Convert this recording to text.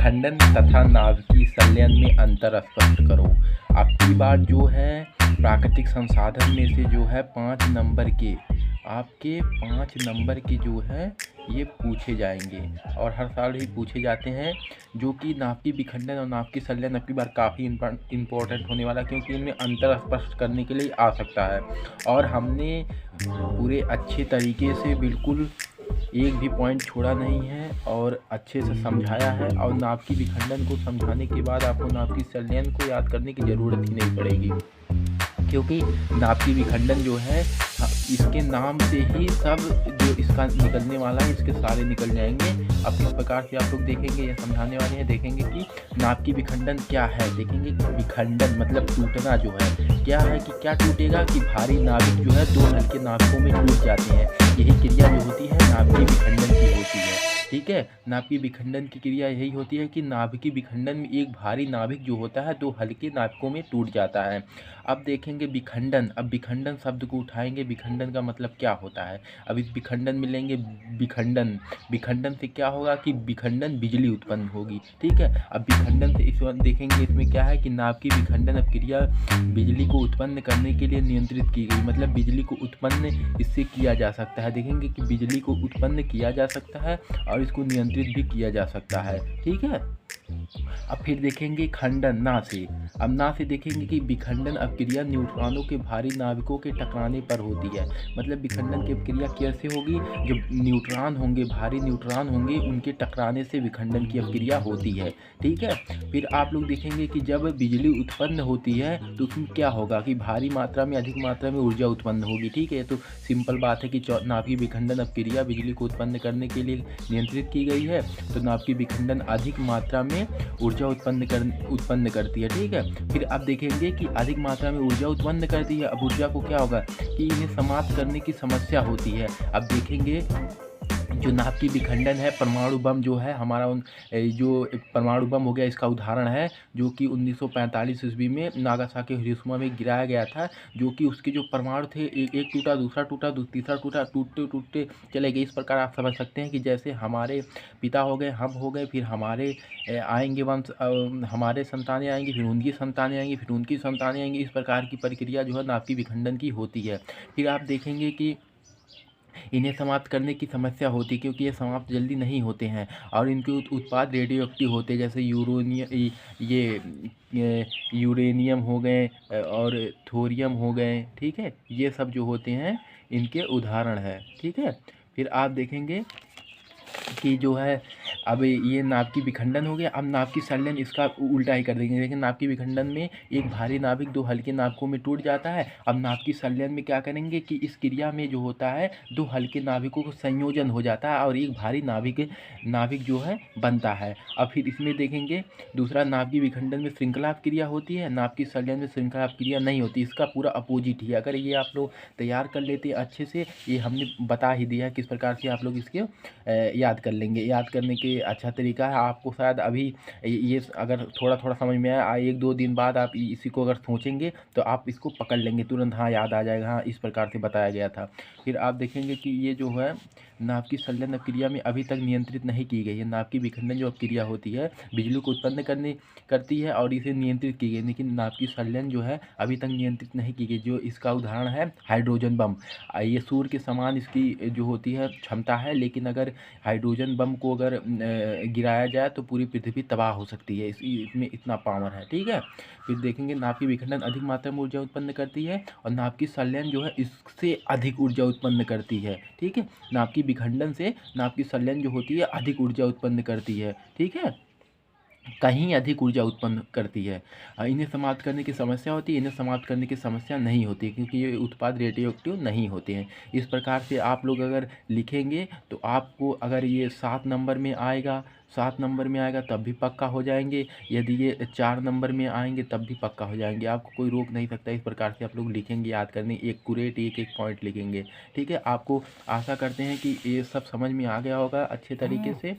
विखंडन तथा नाभिकीय संलयन में अंतर स्पष्ट करो। अब की बार जो है प्राकृतिक संसाधन में से जो है 5 नंबर के आपके 5 नंबर के जो है ये पूछे जाएंगे और हर साल ही पूछे जाते हैं, जो कि नाभिकीय विखंडन और नाभिकीय संलयन अब की बार काफ़ी इम्पोर्टेंट होने वाला है, क्योंकि इनमें अंतर स्पष्ट करने के लिए आ सकता है। और हमने पूरे अच्छे तरीके से बिल्कुल एक भी पॉइंट छोड़ा नहीं है और अच्छे से समझाया है। और नाभिकीय विखंडन को समझाने के बाद आपको नाभिकीय संलयन को याद करने की ज़रूरत ही नहीं पड़ेगी, क्योंकि नाभिकीय विखंडन जो है इसके नाम से ही सब जो इसका निकलने वाला है इसके सारे निकल जाएंगे। अब किस प्रकार से आप लोग देखेंगे या समझाने वाले हैं, देखेंगे कि नाभिकीय विखंडन क्या है। देखेंगे विखंडन मतलब टूटना जो है क्या है, कि क्या टूटेगा, कि भारी नाभिक जो है 2 हल्के नाभिकों में टूट जाते हैं। यही क्रिया जो होती है नाभिकीय विखंडन की होती है। ठीक है, नाभिकीय विखंडन की क्रिया यही होती है कि नाभिकीय विखंडन में एक भारी नाभिक जो होता है 2 हल्के नाभिकों में टूट जाता है। अब देखेंगे विखंडन। अब विखंडन शब्द को उठाएंगे, विखंडन का मतलब क्या होता है। अब इस विखंडन में लेंगे विखंडन। विखंडन से क्या होगा कि विखंडन बिजली उत्पन्न होगी। ठीक है, अब विखंडन से इस वक्त देखेंगे इसमें क्या है कि नाभिकीय विखंडन अब क्रिया बिजली को उत्पन्न करने के लिए नियंत्रित की गई, मतलब बिजली को उत्पन्न इससे किया जा सकता है। देखेंगे कि बिजली को उत्पन्न किया जा सकता है और इसको नियंत्रित भी किया जा सकता है। ठीक है, अब फिर देखेंगे खंडन ना से। अब ना से देखेंगे कि विखंडन अपक्रिया न्यूट्रॉनों के भारी नाभिकों के टकराने पर होती है। मतलब विखंडन की अपक्रिया कैसे होगी, जब न्यूट्रॉन होंगे, भारी न्यूट्रॉन होंगे, उनके टकराने से विखंडन की अपक्रिया होती है। ठीक है, फिर आप लोग देखेंगे कि जब बिजली उत्पन्न होती है तो उसमें क्या होगा कि भारी मात्रा में अधिक मात्रा में ऊर्जा उत्पन्न होगी। ठीक है, तो सिंपल बात है कि नाभिकीय विखंडन अपक्रिया बिजली को उत्पन्न करने के लिए नियंत्रित की गई है, तो नाभिकीय विखंडन अधिक मात्रा में ऊर्जा उत्पन्न करती है। ठीक है, फिर आप देखेंगे कि अधिक मात्रा में ऊर्जा उत्पन्न करती है। अब ऊर्जा को क्या होगा कि इन्हें समाप्त करने की समस्या होती है। अब देखेंगे जो नाभिकीय विखंडन है, परमाणु बम जो है हमारा जो परमाणु बम हो गया इसका उदाहरण है, जो कि 1945 ईस्वी में नागासाकी हिरोशिमा में गिराया गया था। जो कि उसके जो परमाणु थे एक टूटा, दूसरा टूटा, तीसरा टूटा, टूटते टूटते चले गए। इस प्रकार आप समझ सकते हैं कि जैसे हमारे पिता हो गए, हम हो गए, फिर हमारे आएंगे वंश, हमारे संतानें आएंगी, फिर उनकी संतानें आएंगी, फिर उनकी संतानें आएंगी। इस प्रकार की प्रक्रिया जो है नाभिकीय विखंडन की होती है। फिर आप देखेंगे कि इन्हें समाप्त करने की समस्या होती है, क्योंकि ये समाप्त जल्दी नहीं होते हैं और इनके उत्पाद रेडियो एक्टिव होते हैं, जैसे यूरेनियम हो गए और थोरियम हो गए। ठीक है, ये सब जो होते हैं इनके उदाहरण है। ठीक है, फिर आप देखेंगे कि जो है अब ये नाभिकीय विखंडन हो गया। अब नाभिकीय संलयन इसका उल्टा ही कर देंगे। लेकिन नाभिकीय विखंडन में एक भारी नाभिक 2 हल्के नाभिकों में टूट जाता है। अब नाभिकीय संलयन में क्या करेंगे कि इस क्रिया में जो होता है 2 हल्के नाभिकों को संयोजन हो जाता है और एक भारी नाभिक जो है बनता है। अब फिर इसमें देखेंगे दूसरा, नाभिकीय विखंडन में श्रृंखला क्रिया होती है, नाभिकीय संलयन में श्रृंखला क्रिया नहीं होती। इसका पूरा अपोजिट ही। अगर ये आप लोग तैयार कर लेते हैं अच्छे से, ये हमने बता ही दिया किस प्रकार से आप लोग इसके याद कर लेंगे। याद करने के अच्छा तरीका है, आपको शायद अभी ये अगर थोड़ा थोड़ा समझ में आया, 1-2 दिन बाद आप इसी को अगर सोचेंगे तो आप इसको पकड़ लेंगे तुरंत। हाँ, याद आ जाएगा, हाँ इस प्रकार से बताया गया था। फिर आप देखेंगे कि ये जो है नाभिकीय संलयन क्रिया में अभी तक नियंत्रित नहीं की गई है। नाभिकीय विखंडन जो क्रिया होती है बिजली को उत्पन्न करती है और इसे नियंत्रित की गई, लेकिन नाभिकीय संलयन जो है अभी तक नियंत्रित नहीं की गई। जो इसका उदाहरण है हाइड्रोजन बम। ये सूर्य के समान इसकी जो होती है क्षमता है, लेकिन अगर हाइड्रोजन बम को अगर गिराया जाए तो पूरी पृथ्वी तबाह हो सकती है। इसमें इतना पावर है। ठीक है, फिर देखेंगे नाभिकीय विखंडन अधिक मात्रा में ऊर्जा उत्पन्न करती है और नाभिकीय संलयन जो है इससे अधिक ऊर्जा उत्पन्न करती है। ठीक है, नाभिकीय विखंडन से नाभिकीय संलयन जो होती है अधिक ऊर्जा उत्पन्न करती है। ठीक है, कहीं अधिक ऊर्जा उत्पन्न करती है। इन्हें समाप्त करने की समस्या होती है, इन्हें समाप्त करने की समस्या नहीं होती, क्योंकि ये उत्पाद रेडियो एक्टिव नहीं होते हैं। इस प्रकार से आप लोग अगर लिखेंगे तो आपको अगर ये 7 नंबर में आएगा, 7 नंबर में आएगा तब भी पक्का हो जाएंगे। यदि ये 4 नंबर में आएंगे तब भी पक्का हो जाएंगे, आपको कोई रोक नहीं सकता। इस प्रकार से आप लोग लिखेंगे, याद करने एक्यूरेट एक एक पॉइंट लिखेंगे। ठीक है, आपको आशा करते हैं कि ये सब समझ में आ गया होगा अच्छे तरीके से।